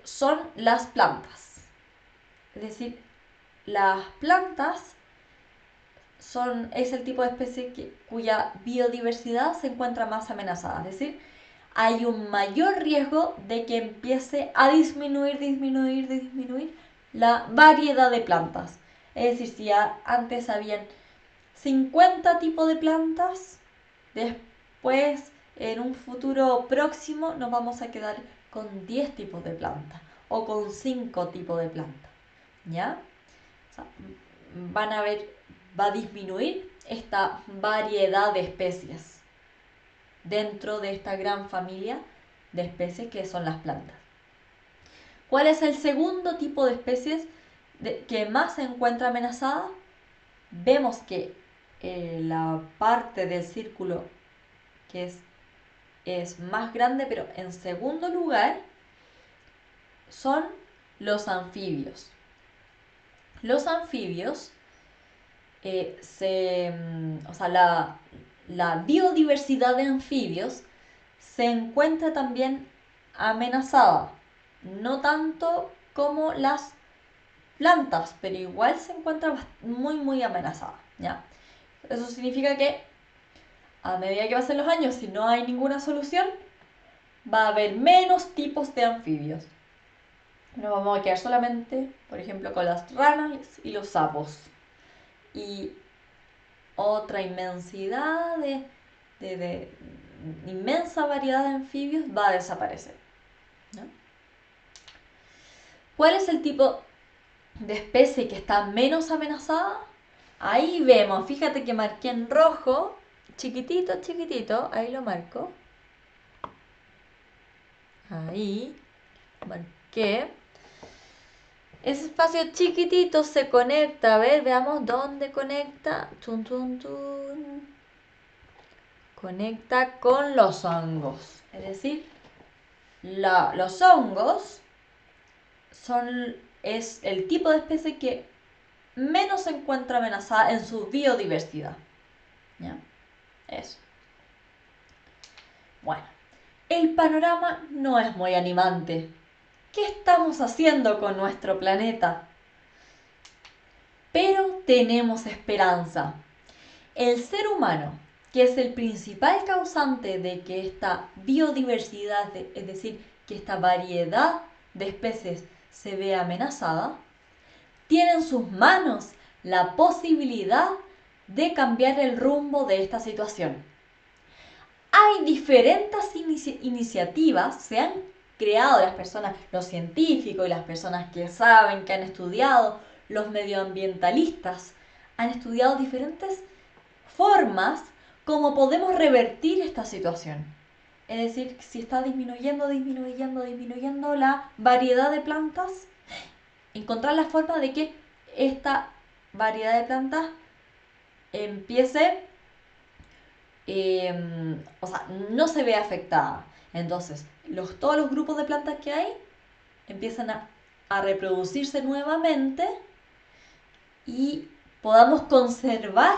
son las plantas. Es decir, las plantas es el tipo de especie cuya biodiversidad se encuentra más amenazada. Es decir, hay un mayor riesgo de que empiece a disminuir la variedad de plantas. Es decir, si antes habían 50 tipos de plantas, después en un futuro próximo nos vamos a quedar con 10 tipos de plantas o con 5 tipos de plantas. ¿Ya? O sea, va a disminuir esta variedad de especies dentro de esta gran familia de especies que son las plantas. ¿Cuál es el segundo tipo de especies que más se encuentra amenazada? Vemos que la parte del círculo que es más grande, pero en segundo lugar, son los anfibios. Los anfibios, la biodiversidad de anfibios se encuentra también amenazada. No tanto como las plantas, pero igual se encuentra muy amenazada. ¿Ya? Eso significa que a medida que pasen los años, si no hay ninguna solución, va a haber menos tipos de anfibios. Nos vamos a quedar solamente, por ejemplo, con las ranas y los sapos. Y otra inmensidad de inmensa variedad de anfibios va a desaparecer. ¿No? ¿Cuál es el tipo de especie que está menos amenazada? Ahí vemos, fíjate que marqué en rojo, chiquitito, ahí lo marco. Ahí, marqué. Ese espacio chiquitito se conecta, a ver, veamos dónde conecta. Conecta con los hongos. Es decir, los hongos es el tipo de especie que menos se encuentra amenazada en su biodiversidad. ¿Ya? Eso. Bueno, el panorama no es muy animante. ¿Qué estamos haciendo con nuestro planeta? Pero tenemos esperanza. El ser humano, que es el principal causante de que esta biodiversidad, es decir, que esta variedad de especies se vea amenazada, tiene en sus manos la posibilidad de cambiar el rumbo de esta situación. Hay diferentes iniciativas, se han creado las personas, los científicos y las personas que saben, que han estudiado, los medioambientalistas, han estudiado diferentes formas como podemos revertir esta situación. Es decir, si está disminuyendo la variedad de plantas, encontrar la forma de que esta variedad de plantas empiece, no se ve afectada. Entonces, todos los grupos de plantas que hay empiezan a reproducirse nuevamente y podamos conservar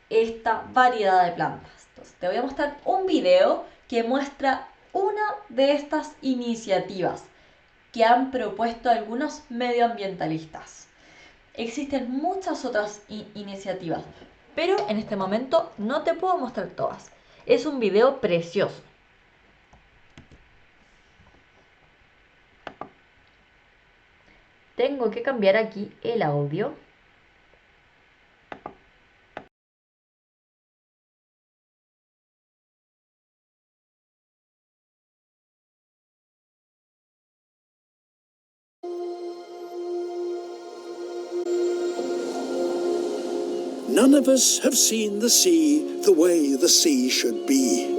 esta variedad de plantas. Entonces, te voy a mostrar un video que muestra una de estas iniciativas que han propuesto algunos medioambientalistas. Existen muchas otras iniciativas, pero en este momento no te puedo mostrar todas. Es un video precioso. Tengo que cambiar aquí el audio. None of us have seen the sea the way the sea should be.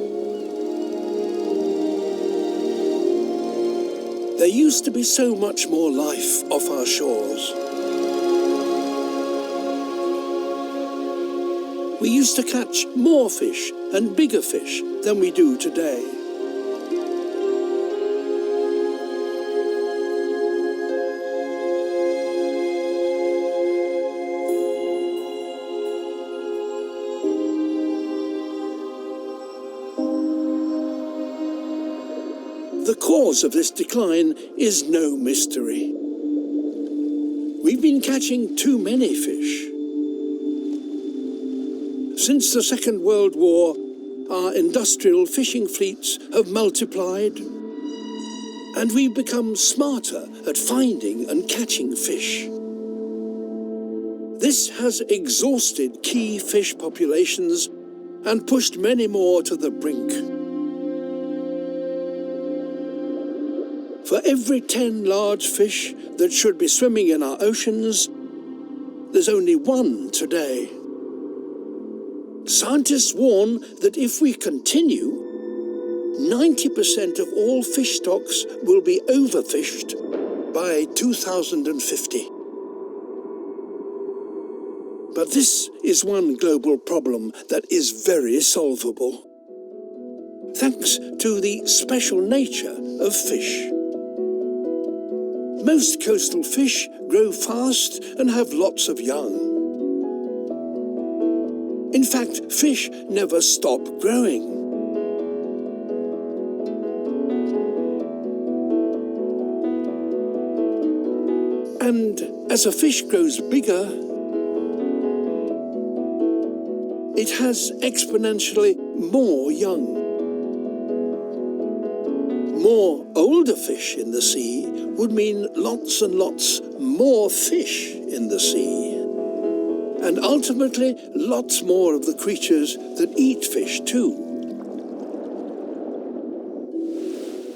There used to be so much more life off our shores. We used to catch more fish and bigger fish than we do today. The cause of this decline is no mystery. We've been catching too many fish. Since the Second World War, our industrial fishing fleets have multiplied, and we've become smarter at finding and catching fish. This has exhausted key fish populations and pushed many more to the brink. For every 10 large fish that should be swimming in our oceans, there's only one today. Scientists warn that if we continue, 90% of all fish stocks will be overfished by 2050. But this is one global problem that is very solvable, thanks to the special nature of fish. Most coastal fish grow fast and have lots of young. In fact, fish never stop growing. And as a fish grows bigger, it has exponentially more young. More older fish in the sea would mean lots and lots more fish in the sea. And ultimately, lots more of the creatures that eat fish too.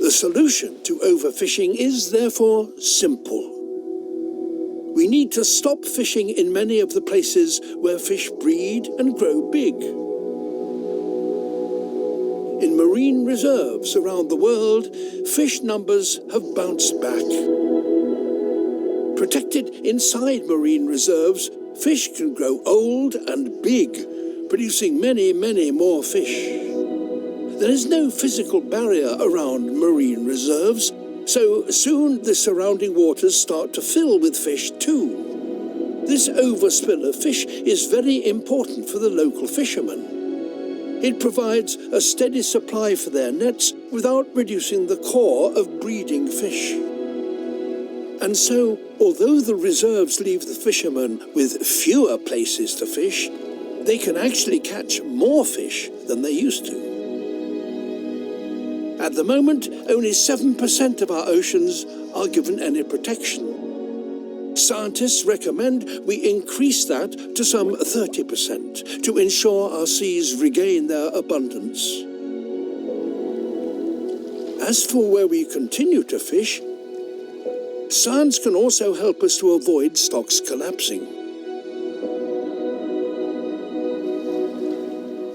The solution to overfishing is therefore simple. We need to stop fishing in many of the places where fish breed and grow big. In marine reserves around the world, fish numbers have bounced back. Protected inside marine reserves, fish can grow old and big, producing many, many more fish. There is no physical barrier around marine reserves, so soon the surrounding waters start to fill with fish too. This overspill of fish is very important for the local fishermen. It provides a steady supply for their nets without reducing the core of breeding fish. And so, although the reserves leave the fishermen with fewer places to fish, they can actually catch more fish than they used to. At the moment, only 7% of our oceans are given any protection. Scientists recommend we increase that to some 30% to ensure our seas regain their abundance. As for where we continue to fish, science can also help us to avoid stocks collapsing.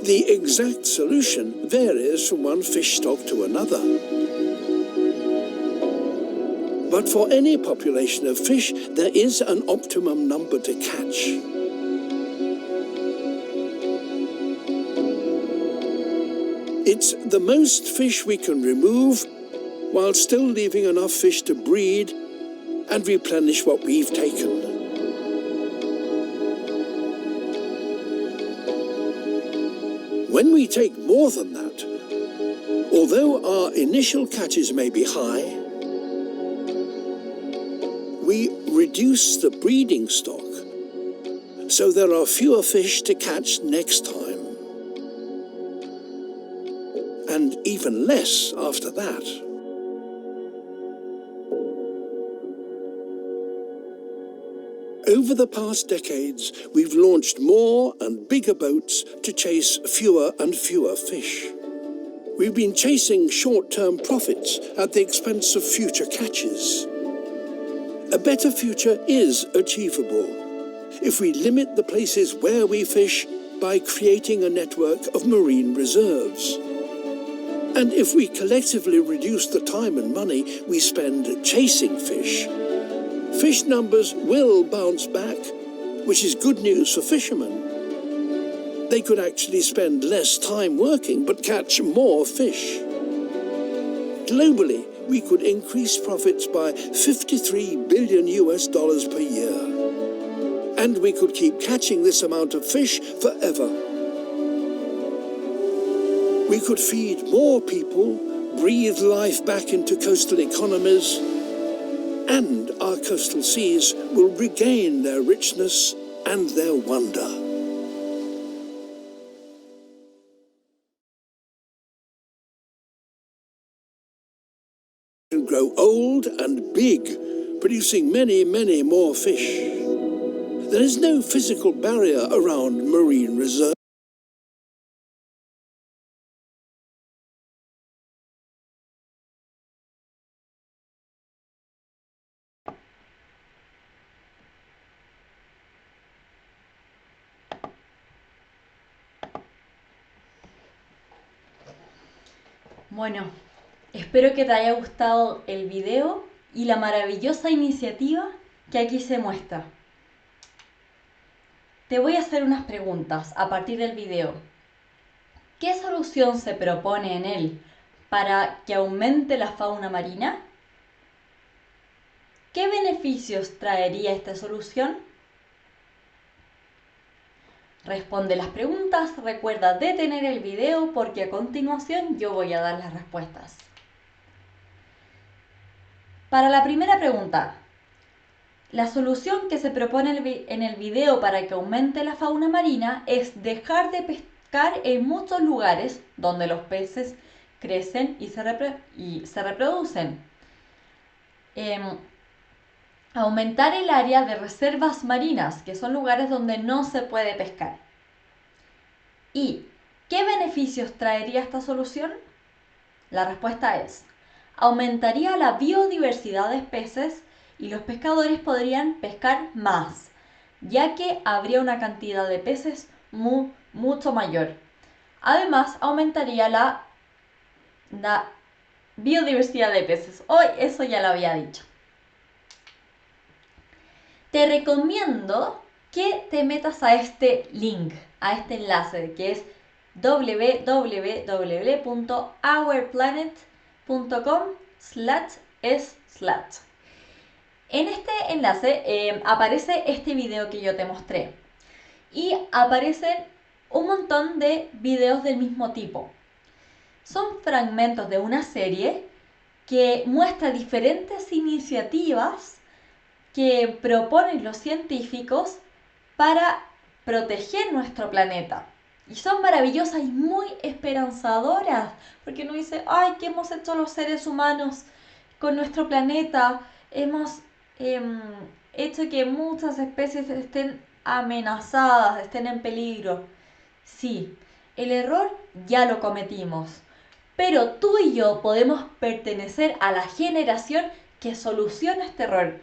The exact solution varies from one fish stock to another. But for any population of fish, there is an optimum number to catch. It's the most fish we can remove while still leaving enough fish to breed and replenish what we've taken. When we take more than that, although our initial catches may be high, we reduce the breeding stock, so there are fewer fish to catch next time, and even less after that. Over the past decades, we've launched more and bigger boats to chase fewer and fewer fish. We've been chasing short-term profits at the expense of future catches. A better future is achievable if we limit the places where we fish by creating a network of marine reserves. And if we collectively reduce the time and money we spend chasing fish, fish numbers will bounce back, which is good news for fishermen. They could actually spend less time working but catch more fish. Globally, we could increase profits by $53 billion per year. And we could keep catching this amount of fish forever. We could feed more people, breathe life back into coastal economies, and our coastal seas will regain their richness and their wonder. And grow old and big, producing many, many more fish. There is no physical barrier around marine reserves. Bueno, espero que te haya gustado el video y la maravillosa iniciativa que aquí se muestra. Te voy a hacer unas preguntas a partir del video. ¿Qué solución se propone en él para que aumente la fauna marina? ¿Qué beneficios traería esta solución? Responde las preguntas, recuerda detener el video porque a continuación yo voy a dar las respuestas. Para la primera pregunta, la solución que se propone en el video para que aumente la fauna marina es dejar de pescar en muchos lugares donde los peces crecen y se reproducen. Aumentar el área de reservas marinas, que son lugares donde no se puede pescar. ¿Y qué beneficios traería esta solución? La respuesta es: aumentaría la biodiversidad de peces y los pescadores podrían pescar más, ya que habría una cantidad de peces mucho mayor. Además, aumentaría la biodiversidad de peces. Hoy eso ya lo había dicho. Te recomiendo que te metas a este link, a este enlace, que es www.ourplanet.com/. En este enlace aparece este video que yo te mostré y aparecen un montón de videos del mismo tipo. Son fragmentos de una serie que muestra diferentes iniciativas que proponen los científicos para proteger nuestro planeta. Y son maravillosas y muy esperanzadoras, porque uno dice, ay, ¿qué hemos hecho los seres humanos con nuestro planeta? Hemos hecho que muchas especies estén amenazadas, estén en peligro. Sí, el error ya lo cometimos, pero tú y yo podemos pertenecer a la generación que soluciona este error,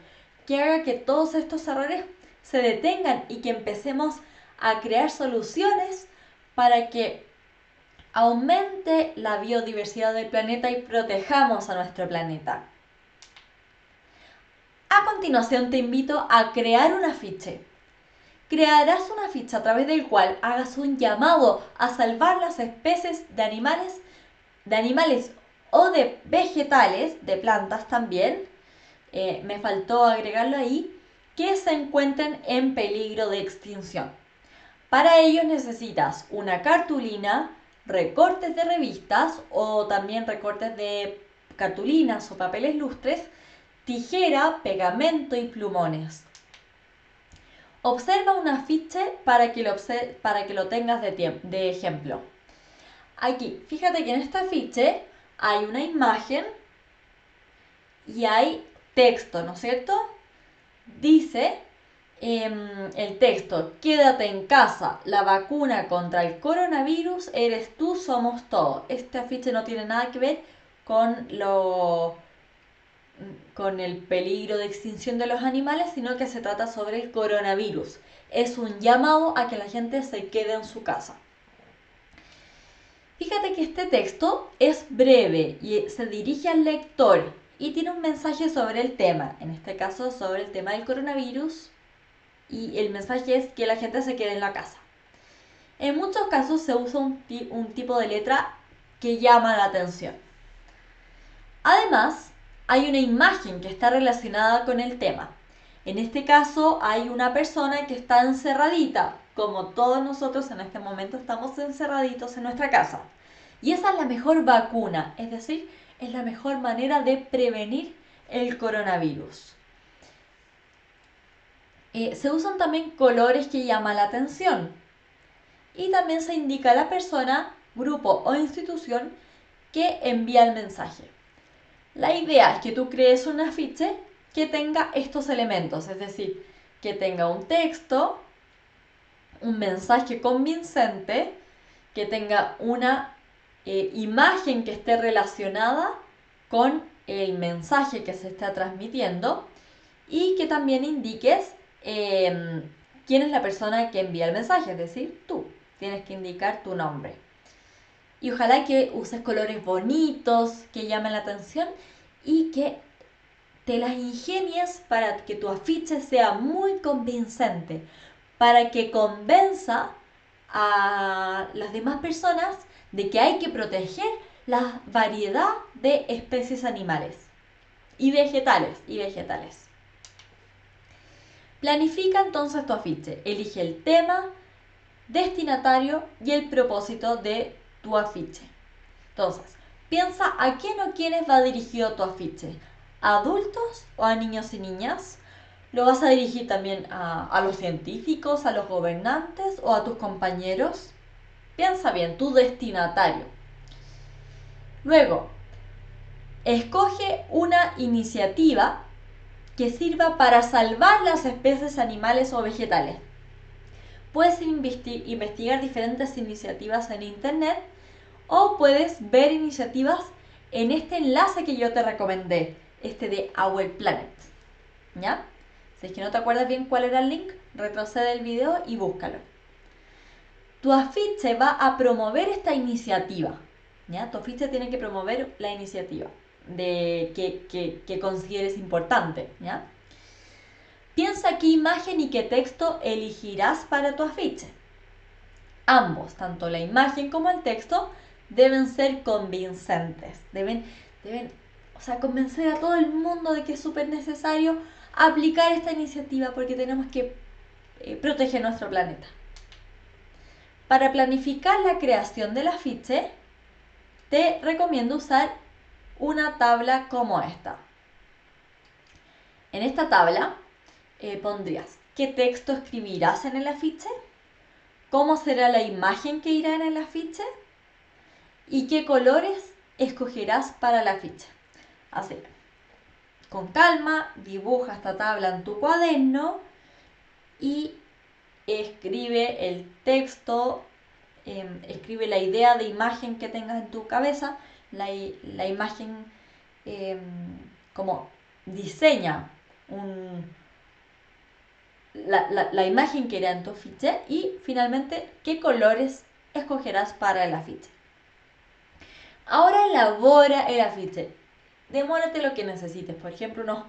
que haga que todos estos errores se detengan y que empecemos a crear soluciones para que aumente la biodiversidad del planeta y protejamos a nuestro planeta. A continuación te invito a crear un afiche. Crearás un afiche a través del cual hagas un llamado a salvar las especies de animales o de vegetales, de plantas también, me faltó agregarlo ahí, que se encuentren en peligro de extinción. Para ello necesitas una cartulina, recortes de revistas o también recortes de cartulinas o papeles lustres, tijera, pegamento y plumones. Observa un afiche para que lo tengas de ejemplo. Aquí, fíjate que en este afiche hay una imagen y hay texto, ¿no es cierto? Dice el texto: quédate en casa, la vacuna contra el coronavirus eres tú, somos todos. Este afiche no tiene nada que ver con el peligro de extinción de los animales, sino que se trata sobre el coronavirus. Es un llamado a que la gente se quede en su casa. Fíjate que este texto es breve y se dirige al lector y tiene un mensaje sobre el tema, en este caso sobre el tema del coronavirus, y el mensaje es que la gente se quede en la casa. En muchos casos se usa un tipo de letra que llama la atención. Además, hay una imagen que está relacionada con el tema. En este caso hay una persona que está encerradita, como todos nosotros en este momento estamos encerraditos en nuestra casa. Y esa es la mejor vacuna, es decir, es la mejor manera de prevenir el coronavirus. Se usan también colores que llaman la atención. Y también se indica a la persona, grupo o institución que envía el mensaje. La idea es que tú crees un afiche que tenga estos elementos, es decir, que tenga un texto, un mensaje convincente, que tenga una imagen que esté relacionada con el mensaje que se está transmitiendo y que también indiques quién es la persona que envía el mensaje, es decir, tú. Tienes que indicar tu nombre. Y ojalá que uses colores bonitos, que llamen la atención y que te las ingenies para que tu afiche sea muy convincente, para que convenza a las demás personas de que hay que proteger la variedad de especies animales y vegetales. Planifica entonces tu afiche, elige el tema, destinatario y el propósito de tu afiche. Entonces, piensa a quién o quiénes va dirigido tu afiche. ¿A adultos o a niños y niñas? ¿Lo vas a dirigir también a los científicos, a los gobernantes o a tus compañeros? Piensa bien, tu destinatario. Luego, escoge una iniciativa que sirva para salvar las especies animales o vegetales. Puedes investigar diferentes iniciativas en internet o puedes ver iniciativas en este enlace que yo te recomendé, este de Our Planet. ¿Ya? Si es que no te acuerdas bien cuál era el link, retrocede el video y búscalo. Tu afiche va a promover esta iniciativa. ¿Ya? Tu afiche tiene que promover la iniciativa que consideres importante. ¿Ya? Piensa qué imagen y qué texto elegirás para tu afiche. Ambos, tanto la imagen como el texto, deben ser convincentes. Deben convencer a todo el mundo de que es súper necesario aplicar esta iniciativa porque tenemos que proteger nuestro planeta. Para planificar la creación del afiche, te recomiendo usar una tabla como esta. En esta tabla pondrías qué texto escribirás en el afiche, cómo será la imagen que irá en el afiche y qué colores escogerás para el afiche. Así, con calma, dibuja esta tabla en tu cuaderno y escribe el texto, escribe la idea de imagen que tengas en tu cabeza, la imagen, como diseña la imagen que irá en tu afiche y finalmente qué colores escogerás para el afiche. Ahora elabora el afiche. Demórate lo que necesites, por ejemplo, unos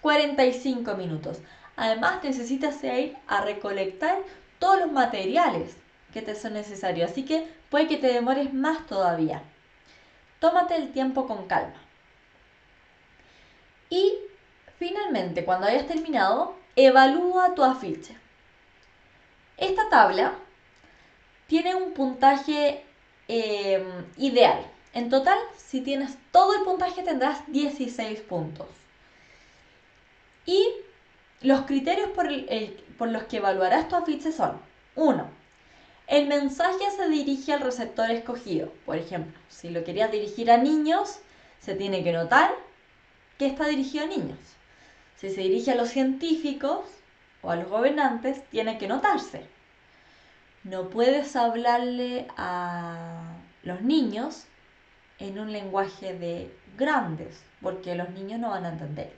45 minutos. Además, necesitas ir a recolectar todos los materiales que te son necesarios, así que puede que te demores más todavía. Tómate el tiempo con calma. Y finalmente, cuando hayas terminado, evalúa tu afiche. Esta tabla tiene un puntaje ideal. En total, si tienes todo el puntaje, tendrás 16 puntos. Y los criterios por los que evaluarás tu afiche son: 1. El mensaje se dirige al receptor escogido. Por ejemplo, si lo querías dirigir a niños, se tiene que notar que está dirigido a niños. Si se dirige a los científicos o a los gobernantes, tiene que notarse. No puedes hablarle a los niños en un lenguaje de grandes, porque los niños no van a entender.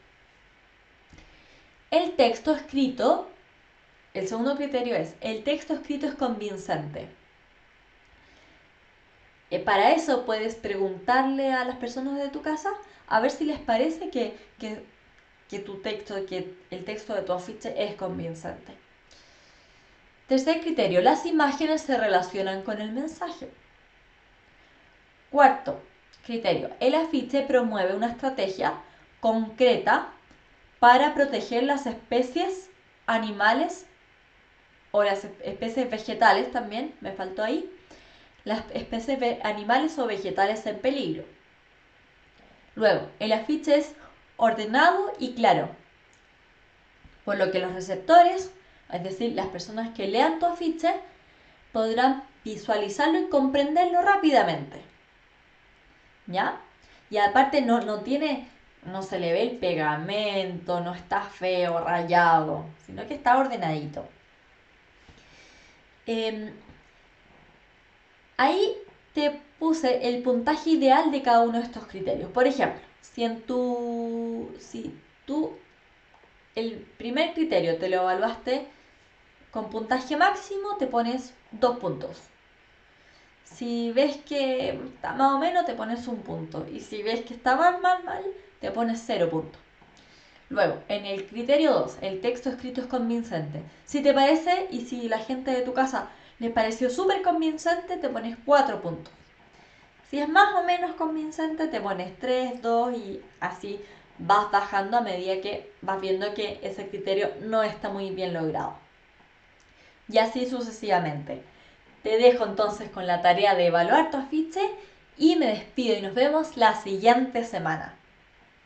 El texto escrito, el segundo criterio es, el texto escrito es convincente. Para eso puedes preguntarle a las personas de tu casa a ver si les parece que el texto de tu afiche es convincente. Tercer criterio, las imágenes se relacionan con el mensaje. Cuarto criterio, el afiche promueve una estrategia concreta para proteger las especies animales o las especies vegetales también, me faltó ahí, las especies animales o vegetales en peligro. Luego, el afiche es ordenado y claro, por lo que los receptores, es decir, las personas que lean tu afiche, podrán visualizarlo y comprenderlo rápidamente. ¿Ya? Y aparte no se le ve el pegamento, no está feo, rayado, sino que está ordenadito. Ahí te puse el puntaje ideal de cada uno de estos criterios. Por ejemplo, si tú el primer criterio te lo evaluaste con puntaje máximo, te pones 2 puntos. Si ves que está más o menos, te pones 1 punto. Y si ves que está mal, te pones 0 puntos. Luego, en el criterio 2, el texto escrito es convincente. Si te parece y si la gente de tu casa les pareció súper convincente, te pones 4 puntos. Si es más o menos convincente, te pones 3, 2 y así vas bajando a medida que vas viendo que ese criterio no está muy bien logrado. Y así sucesivamente. Te dejo entonces con la tarea de evaluar tu afiche y me despido y nos vemos la siguiente semana.